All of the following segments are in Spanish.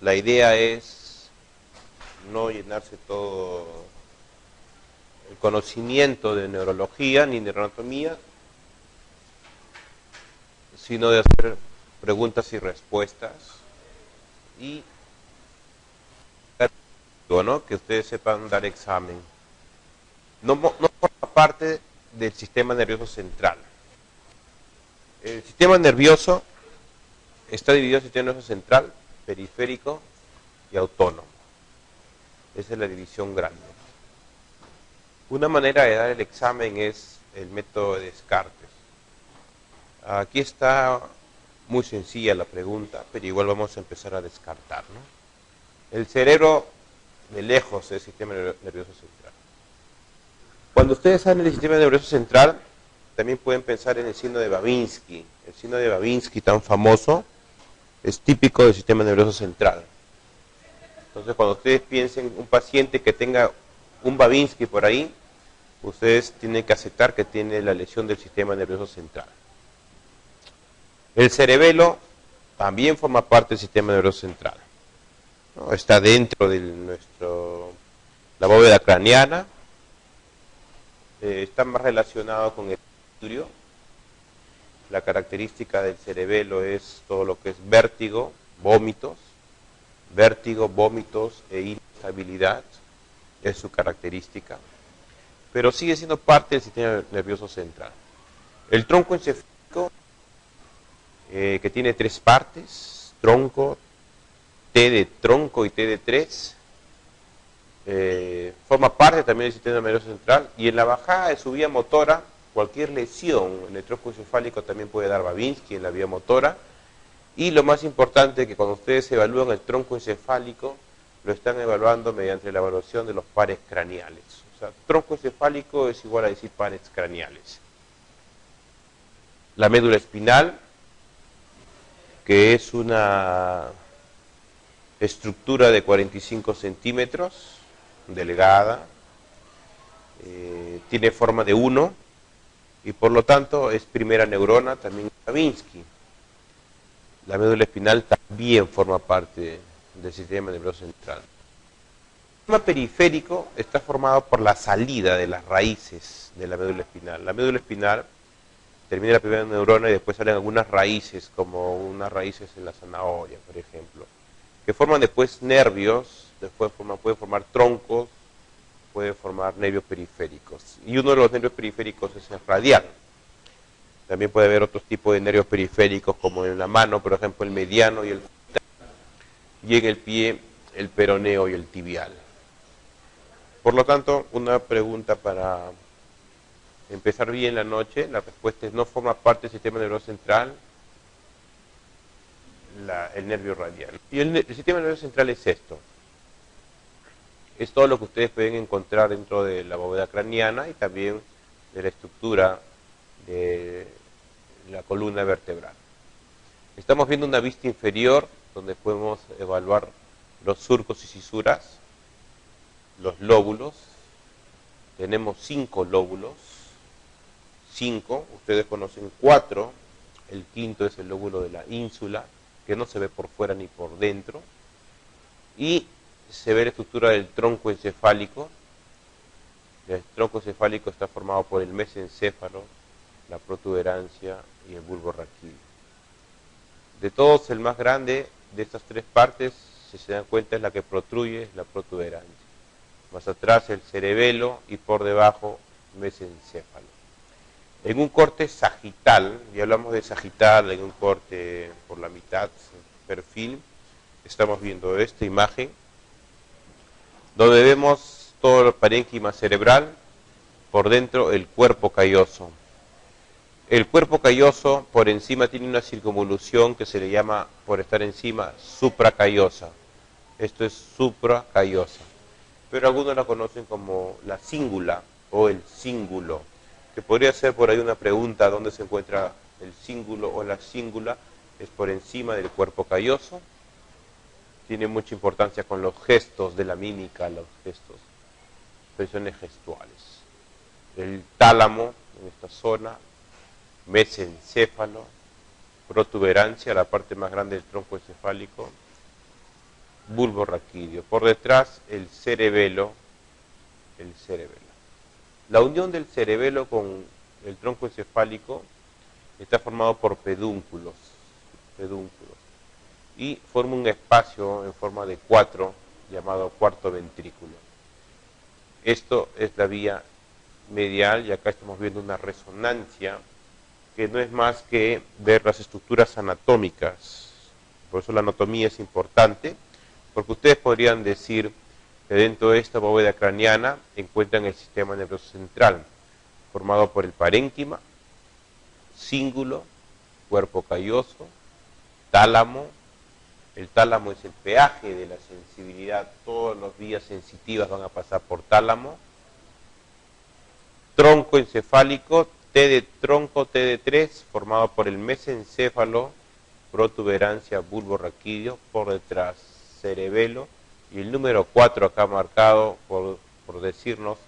la idea es no llenarse todo el conocimiento de neurología ni de neuroanatomía, sino de hacer preguntas y respuestas y ¿no? Que ustedes sepan dar examen. No forma parte del sistema nervioso central. El sistema nervioso está dividido en sistema nervioso central, periférico y autónomo. Esa es la división grande. Una manera de dar el examen es el método de Descartes. Aquí está muy sencilla la pregunta, pero igual vamos a empezar a descartar, ¿no? El cerebro de lejos es el sistema nervioso central. Cuando ustedes hablan del sistema nervioso central, también pueden pensar en el signo de Babinski. El signo de Babinski, tan famoso, es típico del sistema nervioso central. Entonces, cuando ustedes piensen en un paciente que tenga un Babinski por ahí, ustedes tienen que aceptar que tiene la lesión del sistema nervioso central. El cerebelo también forma parte del sistema nervioso central, ¿no? Está dentro de la bóveda craneana, está más relacionado con el equilibrio. La característica del cerebelo es todo lo que es vértigo, vómitos e inestabilidad, es su característica, pero sigue siendo parte del sistema nervioso central. El tronco encefálico, que tiene tres partes, tronco, T de tronco y T de 3, forma parte también del sistema nervioso central, y en la bajada de su vía motora, cualquier lesión en el tronco encefálico también puede dar Babinski en la vía motora, y lo más importante es que cuando ustedes evalúan el tronco encefálico, lo están evaluando mediante la evaluación de los pares craneales. O sea, tronco encefálico es igual a decir pares craneales. La médula espinal, que es una estructura de 45 centímetros, delgada, tiene forma de 1 y por lo tanto es primera neurona, también Babinski. La médula espinal también forma parte del sistema nervioso central. El sistema periférico está formado por la salida de las raíces de la médula espinal. La médula espinal termina la primera neurona y después salen algunas raíces, como unas raíces en la zanahoria, por ejemplo, que forman después nervios, después pueden formar troncos, pueden formar nervios periféricos. Y uno de los nervios periféricos es el radial. También puede haber otros tipos de nervios periféricos, como en la mano, por ejemplo, el mediano y el frontal, y en el pie, el peroneo y el tibial. Por lo tanto, una pregunta para empezar bien la noche, la respuesta es: no forma parte del sistema nervioso central el nervio radial. Y el sistema nervioso central es esto. Es todo lo que ustedes pueden encontrar dentro de la bóveda craneana y también de la estructura de la columna vertebral. Estamos viendo una vista inferior donde podemos evaluar los surcos y cisuras, los lóbulos. Tenemos 5 lóbulos. 5, ustedes conocen 4, el quinto es el lóbulo de la ínsula, que no se ve por fuera ni por dentro, y se ve la estructura del tronco encefálico. El tronco encefálico está formado por el mesencéfalo, la protuberancia y el bulbo raquídeo. De todos, el más grande de estas tres partes, si se dan cuenta, es la que protruye, es la protuberancia. Más atrás el cerebelo y por debajo mesencéfalo. En un corte sagital, y hablamos de sagital en un corte por la mitad, perfil, estamos viendo esta imagen, donde vemos todo el parénquima cerebral, por dentro el cuerpo calloso. El cuerpo calloso por encima tiene una circunvolución que se le llama, por estar encima, supracallosa. Esto es supracallosa. Pero algunos la conocen como la cíngula o el cíngulo, que podría ser por ahí una pregunta: ¿dónde se encuentra el cíngulo o la cíngula? Es por encima del cuerpo calloso. Tiene mucha importancia con los gestos de la mímica, los gestos, expresiones gestuales. El tálamo en esta zona, mesencéfalo, protuberancia, la parte más grande del tronco encefálico, bulbo raquídeo. Por detrás el cerebelo. La unión del cerebelo con el tronco encefálico está formado por pedúnculos, y forma un espacio en forma de 4 llamado cuarto ventrículo. Esto es la vía medial y acá estamos viendo una resonancia que no es más que ver las estructuras anatómicas. Por eso la anatomía es importante, porque ustedes podrían decir que dentro de esta bóveda craneana encuentran el sistema nervioso central, formado por el parénquima, cíngulo, cuerpo calloso, tálamo. El tálamo es el peaje de la sensibilidad, todas las vías sensitivas van a pasar por tálamo. Tronco encefálico, T de tronco, T de 3, formado por el mesencéfalo, protuberancia, bulbo raquídeo, por detrás cerebelo, y el número 4 acá marcado por decirnos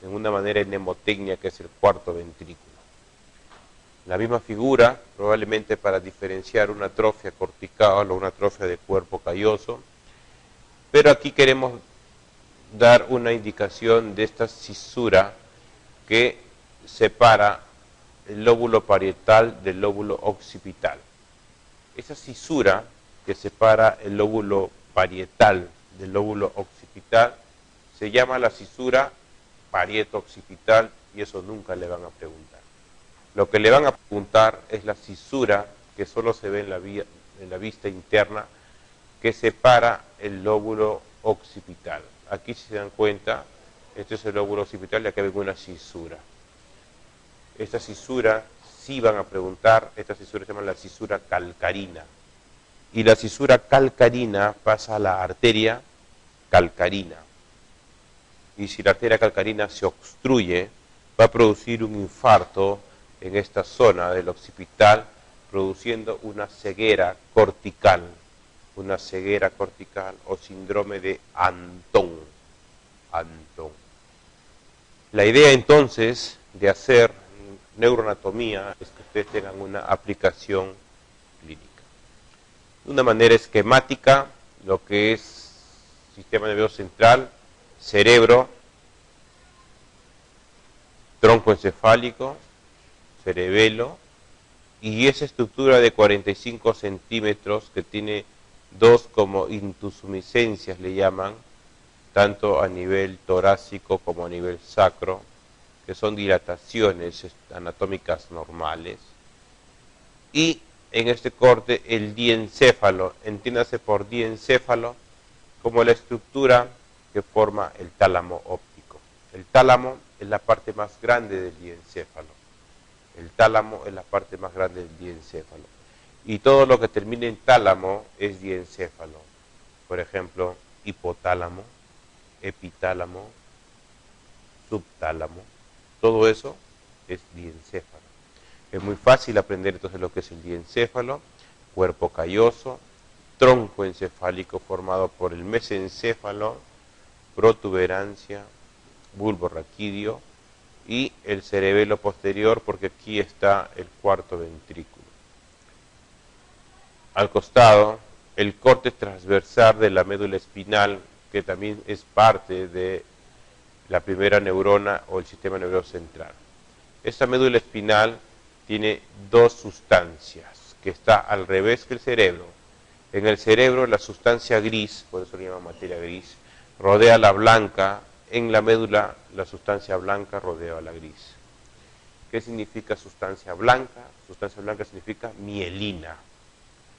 en una manera mnemotecnia que es el cuarto ventrículo. La misma figura, probablemente para diferenciar una atrofia cortical o una atrofia de cuerpo calloso, pero aquí queremos dar una indicación de esta cisura que separa el lóbulo parietal del lóbulo occipital. Esa cisura que separa el lóbulo parietal del lóbulo occipital se llama la cisura parieto-occipital, y eso nunca le van a preguntar. Lo que le van a preguntar es la cisura que solo se ve en la vista interna, que separa el lóbulo occipital. Aquí, si se dan cuenta, este es el lóbulo occipital y acá ven una cisura. Esta cisura sí van a preguntar, esta cisura se llama la cisura calcarina. Y la cisura calcarina pasa a la arteria calcarina. Y si la arteria calcarina se obstruye, va a producir un infarto en esta zona del occipital, produciendo una ceguera cortical o síndrome de Antón. La idea entonces de hacer neuroanatomía es que ustedes tengan una aplicación clínica. De una manera esquemática, lo que es sistema nervioso central, cerebro, tronco encefálico, cerebelo, y esa estructura de 45 centímetros que tiene dos como intusumiscencias, le llaman, tanto a nivel torácico como a nivel sacro, que son dilataciones anatómicas normales. Y en este corte el diencéfalo, entiéndase por diencéfalo como la estructura que forma el tálamo óptico. El tálamo es la parte más grande del diencéfalo. Y todo lo que termine en tálamo es diencéfalo. Por ejemplo, hipotálamo, epitálamo, subtálamo. Todo eso es diencéfalo. Es muy fácil aprender entonces lo que es el diencéfalo, cuerpo calloso, tronco encefálico formado por el mesencéfalo, protuberancia, bulbo raquídeo y el cerebelo posterior, porque aquí está el cuarto ventrículo. Al costado, el corte transversal de la médula espinal, que también es parte de la primera neurona o el sistema nervioso central. Esta médula espinal tiene dos sustancias, que está al revés que el cerebro. En el cerebro la sustancia gris, por eso le llaman materia gris, rodea la blanca. En la médula la sustancia blanca rodea la gris. ¿Qué significa sustancia blanca? Sustancia blanca significa mielina.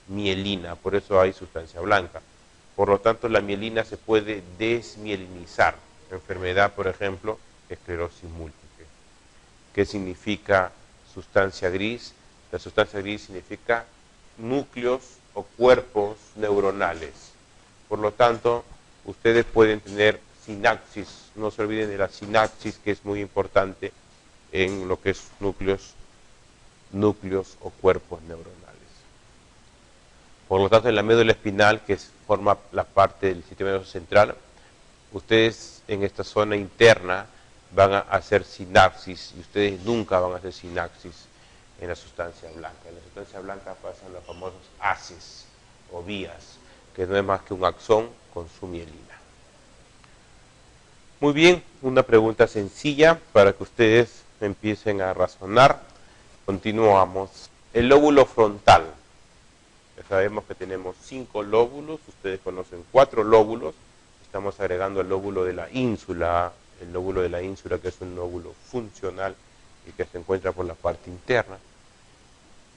Mielina, por eso hay sustancia blanca. Por lo tanto, la mielina se puede desmielinizar. Enfermedad, por ejemplo, esclerosis múltiple. ¿Qué significa sustancia gris? La sustancia gris significa núcleos o cuerpos neuronales. Por lo tanto, ustedes pueden tener sinapsis. No se olviden de la sinapsis, que es muy importante en lo que es núcleos o cuerpos neuronales. Por lo tanto, en la médula espinal, que forma la parte del sistema nervioso central, ustedes en esta zona interna van a hacer sinapsis, y ustedes nunca van a hacer sinapsis en la sustancia blanca. En la sustancia blanca pasan los famosos haces o vías. que no es más que un axón con su mielina. Muy bien, una pregunta sencilla para que ustedes empiecen a razonar. Continuamos. El lóbulo frontal. Ya sabemos que tenemos 5 lóbulos, ustedes conocen 4 lóbulos. Estamos agregando el lóbulo de la ínsula, el lóbulo de la ínsula que es un lóbulo funcional y que se encuentra por la parte interna.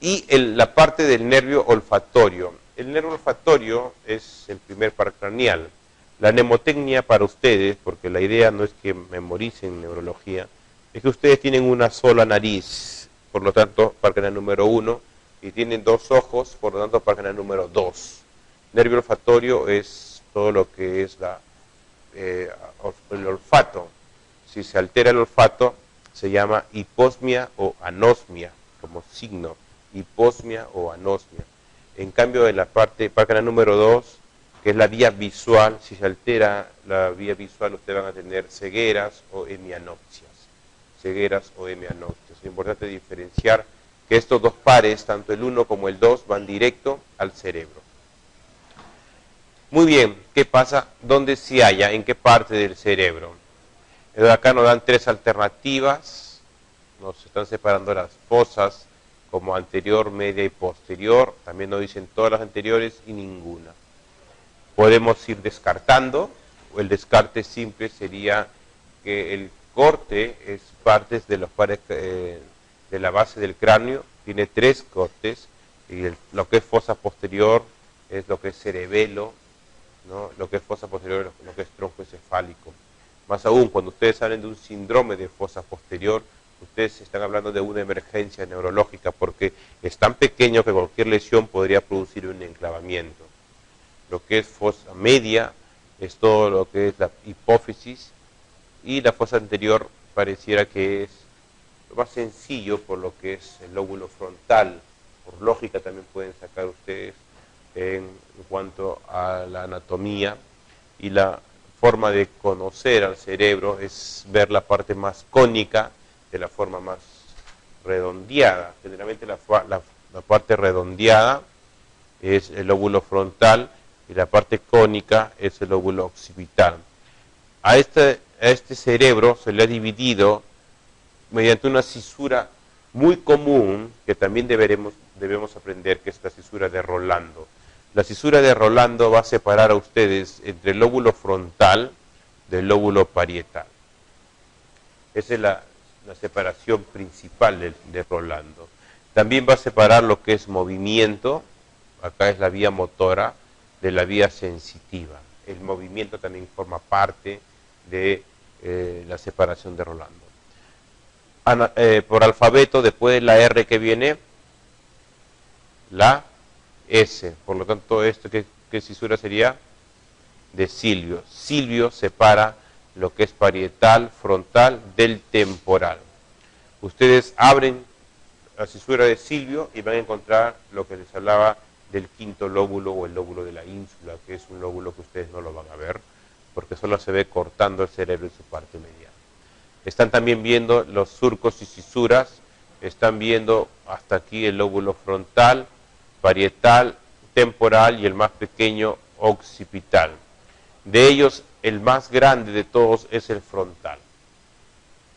Y la parte del nervio olfatorio. El nervio olfatorio es el primer par craneal. La mnemotecnia para ustedes, porque la idea no es que memoricen neurología, es que ustedes tienen una sola nariz, por lo tanto, par craneal número 1, y tienen 2 ojos, por lo tanto, par craneal número 2. Nervio olfatorio es todo lo que es el olfato. Si se altera el olfato, se llama hiposmia o anosmia, como signo, hiposmia o anosmia. En cambio, en la parte, par craneal número 2, que es la vía visual, si se altera la vía visual, ustedes van a tener cegueras o hemianopsias. Cegueras o hemianopsias. Es importante diferenciar que estos 2 pares, tanto el 1 como el 2, van directo al cerebro. Muy bien, ¿qué pasa? ¿Dónde se halla? ¿En qué parte del cerebro? Acá nos dan 3 alternativas. Nos están separando las fosas como anterior, media y posterior. También nos dicen todas las anteriores y ninguna. Podemos ir descartando, o el descarte simple sería que el corte es partes de los pares de la base del cráneo, tiene 3 cortes, y lo que es fosa posterior es lo que es cerebelo, ¿no? Lo que es fosa posterior es lo que es tronco encefálico. Más aún, cuando ustedes hablan de un síndrome de fosa posterior, ustedes están hablando de una emergencia neurológica, porque es tan pequeño que cualquier lesión podría producir un enclavamiento. Lo que es fosa media es todo lo que es la hipófisis, y la fosa anterior pareciera que es lo más sencillo por lo que es el lóbulo frontal. Por lógica también pueden sacar ustedes en cuanto a la anatomía, y la forma de conocer al cerebro es ver la parte más cónica de la forma más redondeada. Generalmente la parte redondeada es el lóbulo frontal, y la parte cónica es el lóbulo occipital. A este cerebro se le ha dividido mediante una cisura muy común, que también debemos aprender, que es la cisura de Rolando. La cisura de Rolando va a separar a ustedes entre el lóbulo frontal del lóbulo parietal. Esa es la separación principal de Rolando. También va a separar lo que es movimiento, acá es la vía motora, de la vía sensitiva. El movimiento también forma parte de la separación de Rolando. Por alfabeto, después de la R que viene, la S. Por lo tanto, esto ¿qué cisura sería? De Silvio. Silvio separa lo que es parietal, frontal, del temporal. Ustedes abren la cisura de Silvio y van a encontrar lo que les hablaba del quinto lóbulo, o el lóbulo de la ínsula, que es un lóbulo que ustedes no lo van a ver, porque solo se ve cortando el cerebro en su parte mediana. Están también viendo los surcos y cisuras, están viendo hasta aquí el lóbulo frontal, parietal, temporal y el más pequeño occipital. De ellos, el más grande de todos es el frontal.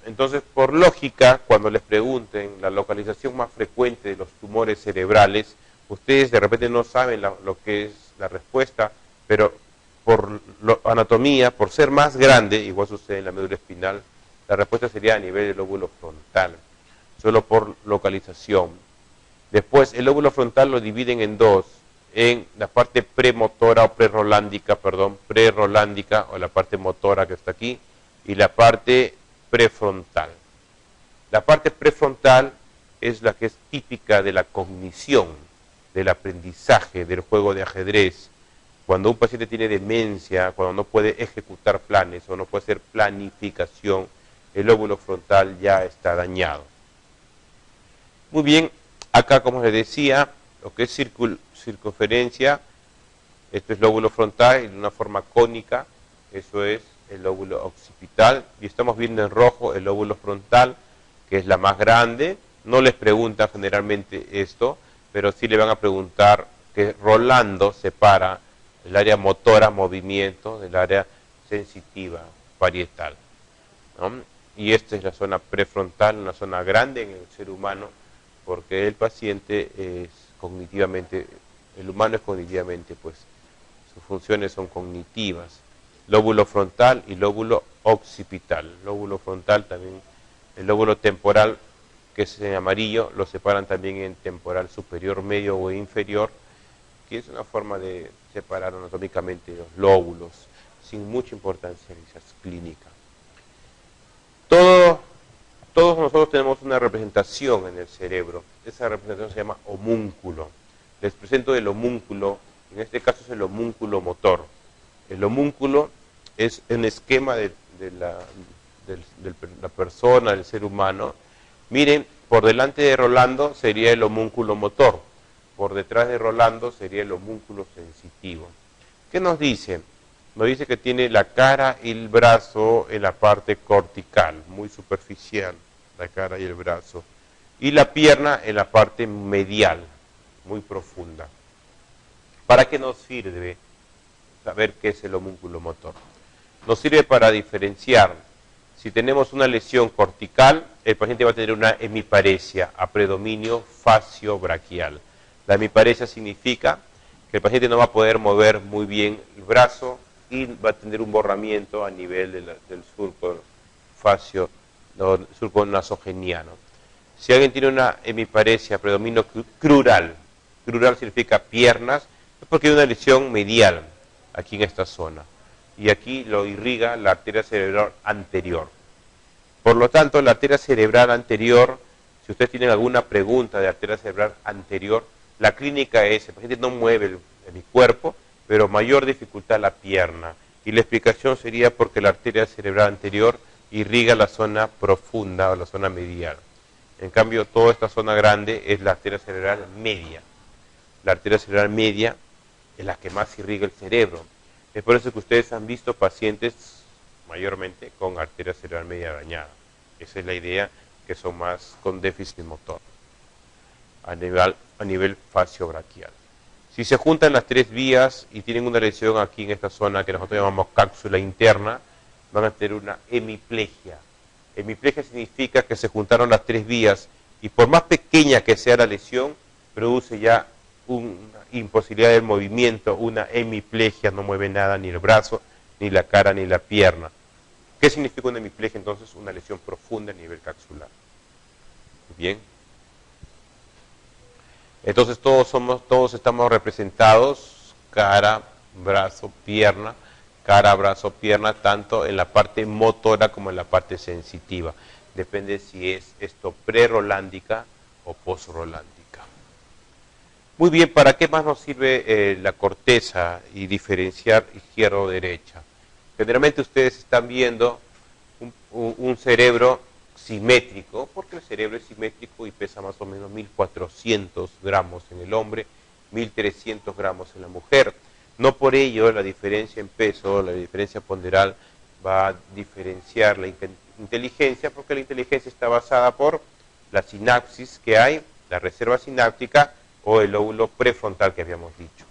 Entonces, por lógica, cuando les pregunten la localización más frecuente de los tumores cerebrales, ustedes de repente no saben lo que es la respuesta, pero por anatomía, por ser más grande, igual sucede en la médula espinal, la respuesta sería a nivel del lóbulo frontal, solo por localización. Después, el lóbulo frontal lo dividen en 2, en la parte premotora o prerolándica, o la parte motora que está aquí, y la parte prefrontal. La parte prefrontal es la que es típica de la cognición, del aprendizaje, del juego de ajedrez. Cuando un paciente tiene demencia, cuando no puede ejecutar planes o no puede hacer planificación, el lóbulo frontal ya está dañado. Muy bien, acá como les decía, lo que es circunferencia, esto es lóbulo frontal y de una forma cónica, eso es el lóbulo occipital, y estamos viendo en rojo el lóbulo frontal, que es la más grande. No les preguntan generalmente esto, pero sí le van a preguntar que Rolando separa del área motora, movimiento, del área sensitiva, parietal, ¿no? Y esta es la zona prefrontal, una zona grande en el ser humano, porque el paciente es cognitivamente, el humano es cognitivamente, pues sus funciones son cognitivas. Lóbulo frontal y lóbulo occipital. Lóbulo frontal también, el lóbulo temporal, que es en amarillo, lo separan también en temporal superior, medio o inferior, que es una forma de separar anatómicamente los lóbulos, sin mucha importancia quizás clínica. Todos nosotros tenemos una representación en el cerebro. Esa representación se llama homúnculo. Les presento el homúnculo, en este caso es el homúnculo motor. El homúnculo es un esquema de la persona, del ser humano. Miren, por delante de Rolando sería el homúnculo motor, por detrás de Rolando sería el homúnculo sensitivo. ¿Qué nos dice? Nos dice que tiene la cara y el brazo en la parte cortical, muy superficial, la cara y el brazo, y la pierna en la parte medial, muy profunda. ¿Para qué nos sirve saber qué es el homúnculo motor? Nos sirve para diferenciar. Si tenemos una lesión cortical, el paciente va a tener una hemiparesia a predominio facio-braquial. La hemiparesia significa que el paciente no va a poder mover muy bien el brazo y va a tener un borramiento a nivel del surco facio, surco nasogeniano. Si alguien tiene una hemiparesia a predominio crural, crural significa piernas, es porque hay una lesión medial aquí en esta zona. Y aquí lo irriga la arteria cerebral anterior. Por lo tanto, la arteria cerebral anterior, si ustedes tienen alguna pregunta de arteria cerebral anterior, la clínica es, el paciente no mueve el cuerpo, pero mayor dificultad la pierna. Y la explicación sería porque la arteria cerebral anterior irriga la zona profunda o la zona medial. En cambio, toda esta zona grande es la arteria cerebral media. La arteria cerebral media es la que más irriga el cerebro. Es por eso que ustedes han visto pacientes mayormente con arteria cerebral media dañada. Esa es la idea, que son más con déficit motor a nivel facio-braquial. Si se juntan las tres vías y tienen una lesión aquí en esta zona que nosotros llamamos cápsula interna, van a tener una hemiplegia. Hemiplegia significa que se juntaron las tres vías y por más pequeña que sea la lesión, produce ya una imposibilidad del movimiento, una hemiplegia, no mueve nada, ni el brazo, ni la cara, ni la pierna. ¿Qué significa una hemiplegia? Entonces, una lesión profunda a nivel capsular. Bien. Entonces todos estamos representados, cara, brazo, pierna, tanto en la parte motora como en la parte sensitiva. Depende si es esto pre-rolándica o post-rolándica. Muy bien, ¿para qué más nos sirve la corteza y diferenciar izquierda o derecha? Generalmente ustedes están viendo un cerebro simétrico, porque el cerebro es simétrico y pesa más o menos 1400 gramos en el hombre, 1300 gramos en la mujer. No por ello la diferencia en peso, la diferencia ponderal va a diferenciar la inteligencia, porque la inteligencia está basada por la sinapsis que hay, la reserva sináptica o el lóbulo prefrontal que habíamos dicho.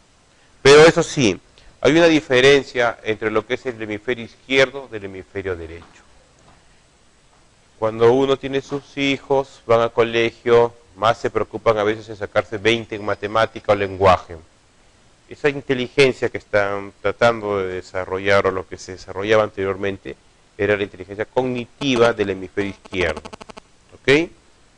Pero eso sí, hay una diferencia entre lo que es el hemisferio izquierdo del hemisferio derecho. Cuando uno tiene sus hijos, van al colegio, más se preocupan a veces en sacarse 20 en matemática o lenguaje. Esa inteligencia que están tratando de desarrollar o lo que se desarrollaba anteriormente era la inteligencia cognitiva del hemisferio izquierdo. ¿Ok?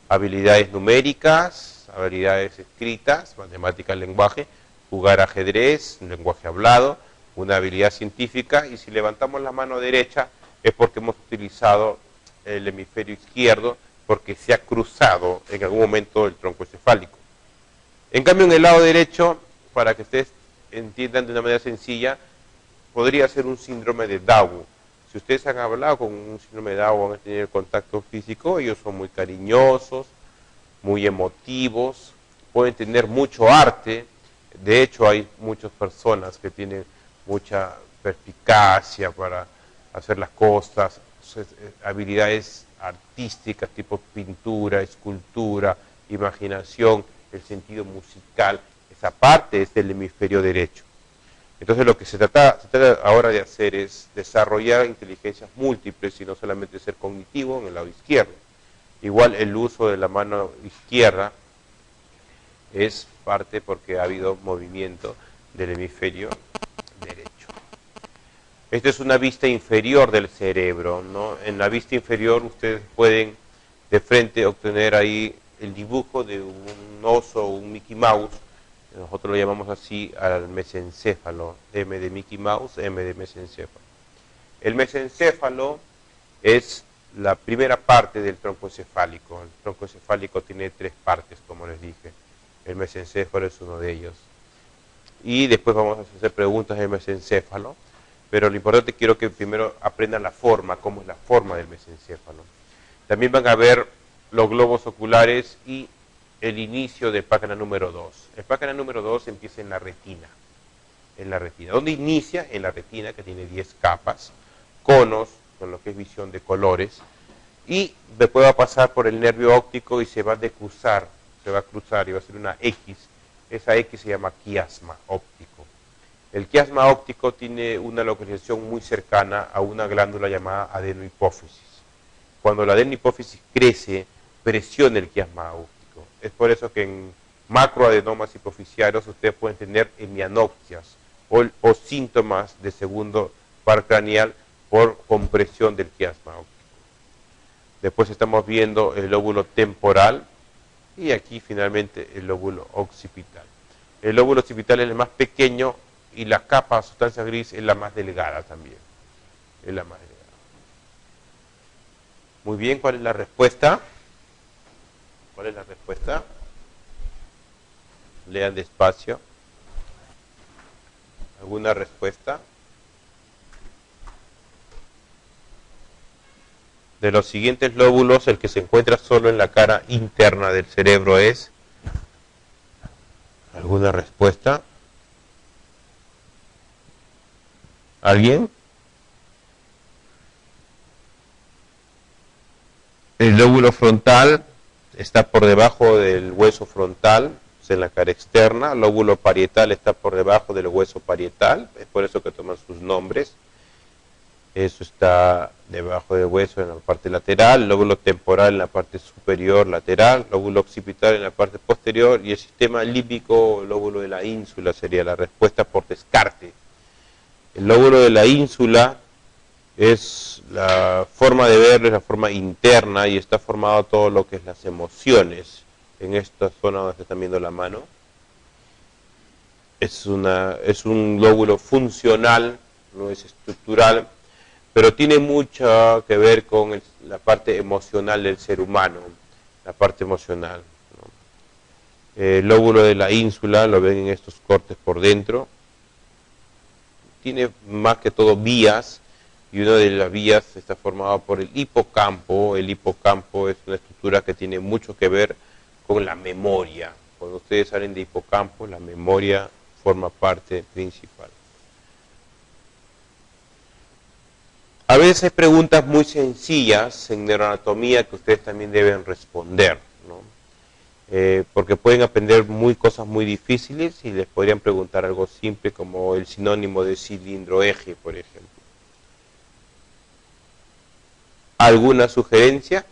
Habilidades numéricas, habilidades escritas, matemática, lenguaje, jugar ajedrez, lenguaje hablado, una habilidad científica, y si levantamos la mano derecha es porque hemos utilizado el hemisferio izquierdo porque se ha cruzado en algún momento el tronco encefálico. En cambio, en el lado derecho, para que ustedes entiendan de una manera sencilla, podría ser un síndrome de Down. Si ustedes han hablado con un síndrome de Down o han tenido contacto físico, ellos son muy cariñosos, muy emotivos, pueden tener mucho arte. De hecho, hay muchas personas que tienen mucha perspicacia para hacer las cosas, habilidades artísticas tipo pintura, escultura, imaginación, el sentido musical. Esa parte es del hemisferio derecho. Entonces lo que se trata ahora de hacer es desarrollar inteligencias múltiples y no solamente ser cognitivo en el lado izquierdo. Igual el uso de la mano izquierda es parte porque ha habido movimiento del hemisferio derecho. Esta es una vista inferior del cerebro, ¿no? En la vista inferior ustedes pueden de frente obtener ahí el dibujo de un oso o un Mickey Mouse. Nosotros lo llamamos así al mesencéfalo, M de Mickey Mouse, M de mesencéfalo. El mesencéfalo es la primera parte del tronco encefálico. El tronco encefálico tiene 3 partes, como les dije. El mesencéfalo es uno de ellos. Y después vamos a hacer preguntas del mesencéfalo, pero lo importante quiero que primero aprendan la forma, cómo es la forma del mesencéfalo. También van a ver los globos oculares y el inicio del páncreas número 2. El páncreas número 2 empieza en la retina. En la retina. ¿Dónde inicia? En la retina, que tiene 10 capas, conos, con lo que es visión de colores, y después va a pasar por el nervio óptico y se va a decruzar, se va a cruzar y va a ser una X. Esa X se llama quiasma óptico. El quiasma óptico tiene una localización muy cercana a una glándula llamada adenohipófisis. Cuando la adenohipófisis crece, presiona el quiasma óptico. Es por eso que en macroadenomas hipoficiarios ustedes pueden tener hemianopsias o síntomas de segundo par craneal por compresión del quiasma óptico. Después estamos viendo el lóbulo temporal y aquí finalmente el lóbulo occipital. El lóbulo occipital es el más pequeño y la capa sustancia gris es la más delgada también. Es la más delgada. Muy bien, ¿cuál es la respuesta? ¿Cuál es la respuesta? Lean despacio. ¿Alguna respuesta? De los siguientes lóbulos, el que se encuentra solo en la cara interna del cerebro es... ¿Alguna respuesta? ¿Alguien? El lóbulo frontal está por debajo del hueso frontal, es en la cara externa. El lóbulo parietal está por debajo del hueso parietal, es por eso que toman sus nombres. Eso está debajo del hueso en la parte lateral, lóbulo temporal en la parte superior lateral, lóbulo occipital en la parte posterior y el sistema límbico o lóbulo de la ínsula sería la respuesta por descarte. El lóbulo de la ínsula es la forma de verlo, es la forma interna y está formado todo lo que es las emociones. En esta zona donde están viendo la mano es un lóbulo funcional, no es estructural, pero tiene mucho que ver con la parte emocional del ser humano, la parte emocional, ¿no? El lóbulo de la ínsula, lo ven en estos cortes por dentro, tiene más que todo vías, y una de las vías está formada por el hipocampo. El hipocampo es una estructura que tiene mucho que ver con la memoria. Cuando ustedes salen de hipocampo, la memoria forma parte principal. A veces hay preguntas muy sencillas en neuroanatomía que ustedes también deben responder, ¿no? Porque pueden aprender cosas muy difíciles y les podrían preguntar algo simple como el sinónimo de cilindro-eje, por ejemplo. ¿Alguna sugerencia?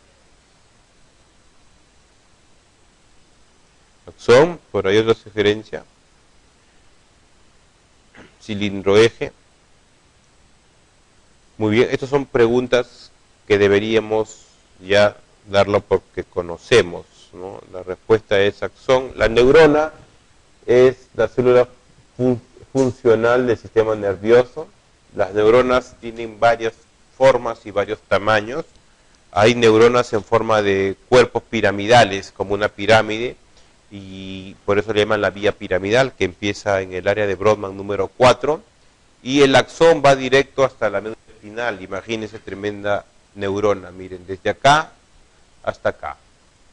¿Son? Por ahí otra sugerencia. Cilindro-eje. Muy bien, estas son preguntas que deberíamos ya darlo porque conocemos, ¿no? La respuesta es axón. La neurona es la célula funcional del sistema nervioso. Las neuronas tienen varias formas y varios tamaños. Hay neuronas en forma de cuerpos piramidales, como una pirámide, y por eso le llaman la vía piramidal, que empieza en el área de Brodmann número 4, y el axón va directo hasta la médula espinal. Imagínense tremenda neurona, miren, desde acá hasta acá.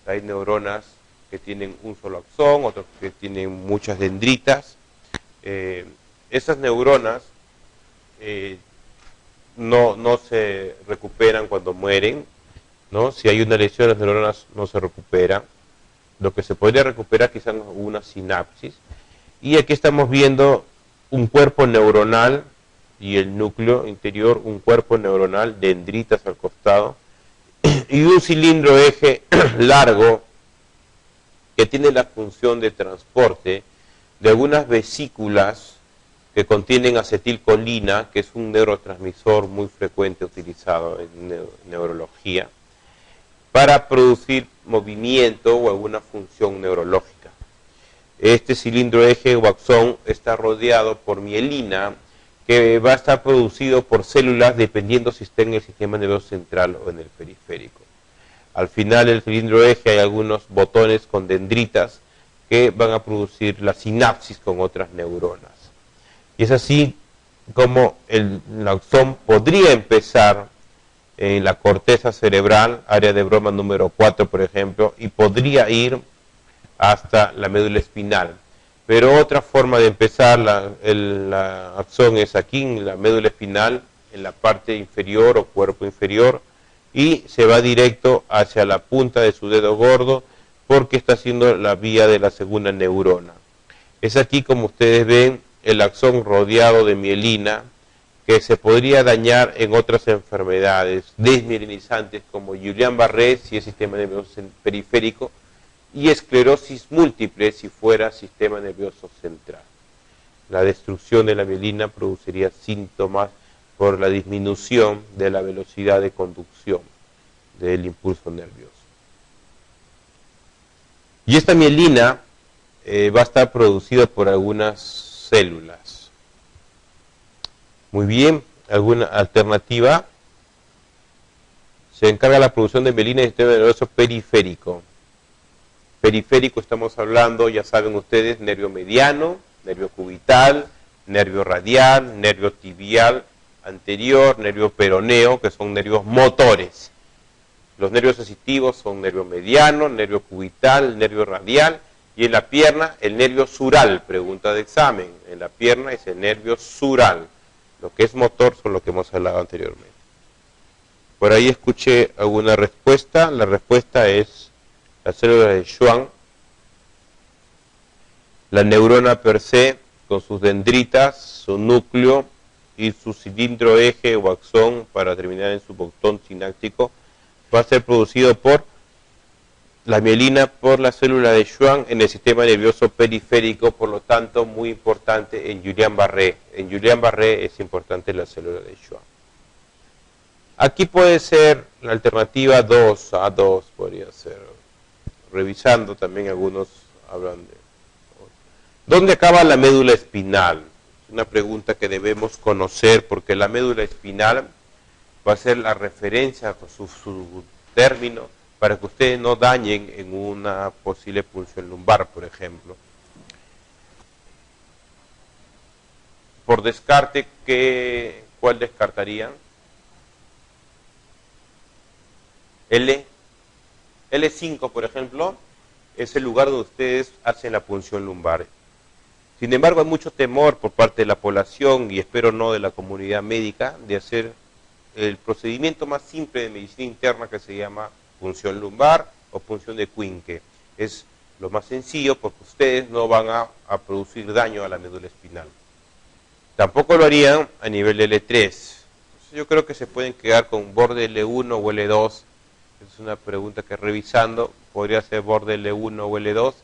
Hay neuronas que tienen un solo axón, otros que tienen muchas dendritas. Esas neuronas no se recuperan cuando mueren, ¿no? Si hay una lesión, las neuronas no se recuperan. Lo que se podría recuperar quizás una sinapsis. Y aquí estamos viendo un cuerpo neuronal y el núcleo interior, un cuerpo neuronal, dendritas al costado, y un cilindro eje largo que tiene la función de transporte de algunas vesículas que contienen acetilcolina, que es un neurotransmisor muy frecuente utilizado en neurología, para producir movimiento o alguna función neurológica. Este cilindro eje o axón está rodeado por mielina, que va a estar producido por células dependiendo si está en el sistema nervioso central o en el periférico. Al final del cilindro eje hay algunos botones con dendritas que van a producir la sinapsis con otras neuronas. Y es así como el axón podría empezar en la corteza cerebral, área de Broca número 4, por ejemplo, y podría ir hasta la médula espinal. Pero otra forma de empezar la axón es aquí, en la médula espinal, en la parte inferior o cuerpo inferior, y se va directo hacia la punta de su dedo gordo, porque está haciendo la vía de la segunda neurona. Es aquí, como ustedes ven, el axón rodeado de mielina, que se podría dañar en otras enfermedades desmielinizantes como Guillain-Barré, si es sistema nervioso periférico, y esclerosis múltiple si fuera sistema nervioso central. La destrucción de la mielina produciría síntomas por la disminución de la velocidad de conducción del impulso nervioso. Y esta mielina va a estar producida por algunas células. Muy bien, ¿alguna alternativa? Se encarga la producción de mielina del sistema nervioso periférico. Periférico estamos hablando, ya saben ustedes, nervio mediano, nervio cubital, nervio radial, nervio tibial anterior, nervio peroneo, que son nervios motores. Los nervios sensitivos son nervio mediano, nervio cubital, nervio radial, y en la pierna el nervio sural, pregunta de examen, en la pierna es el nervio sural. Lo que es motor son lo que hemos hablado anteriormente. Por ahí escuché alguna respuesta, la respuesta es la célula de Schwann, la neurona per se, con sus dendritas, su núcleo y su cilindro eje o axón, para terminar en su botón sináptico, va a ser producido por la mielina, por la célula de Schwann en el sistema nervioso periférico, por lo tanto muy importante en Guillain-Barré. En Guillain-Barré es importante la célula de Schwann. Aquí puede ser la alternativa 2, A2 podría ser. Revisando también algunos hablan de... ¿Dónde acaba la médula espinal? Es una pregunta que debemos conocer, porque la médula espinal va a ser la referencia con su término para que ustedes no dañen en una posible punción lumbar, por ejemplo. Por descarte, ¿cuál descartarían? L5, por ejemplo, es el lugar donde ustedes hacen la punción lumbar. Sin embargo, hay mucho temor por parte de la población, y espero no de la comunidad médica, de hacer el procedimiento más simple de medicina interna, que se llama punción lumbar o punción de Quincke. Es lo más sencillo porque ustedes no van a producir daño a la médula espinal. Tampoco lo harían a nivel de L3. Entonces, yo creo que se pueden quedar con borde L1 o L2. Es una pregunta que revisando podría ser borde L1 o L2.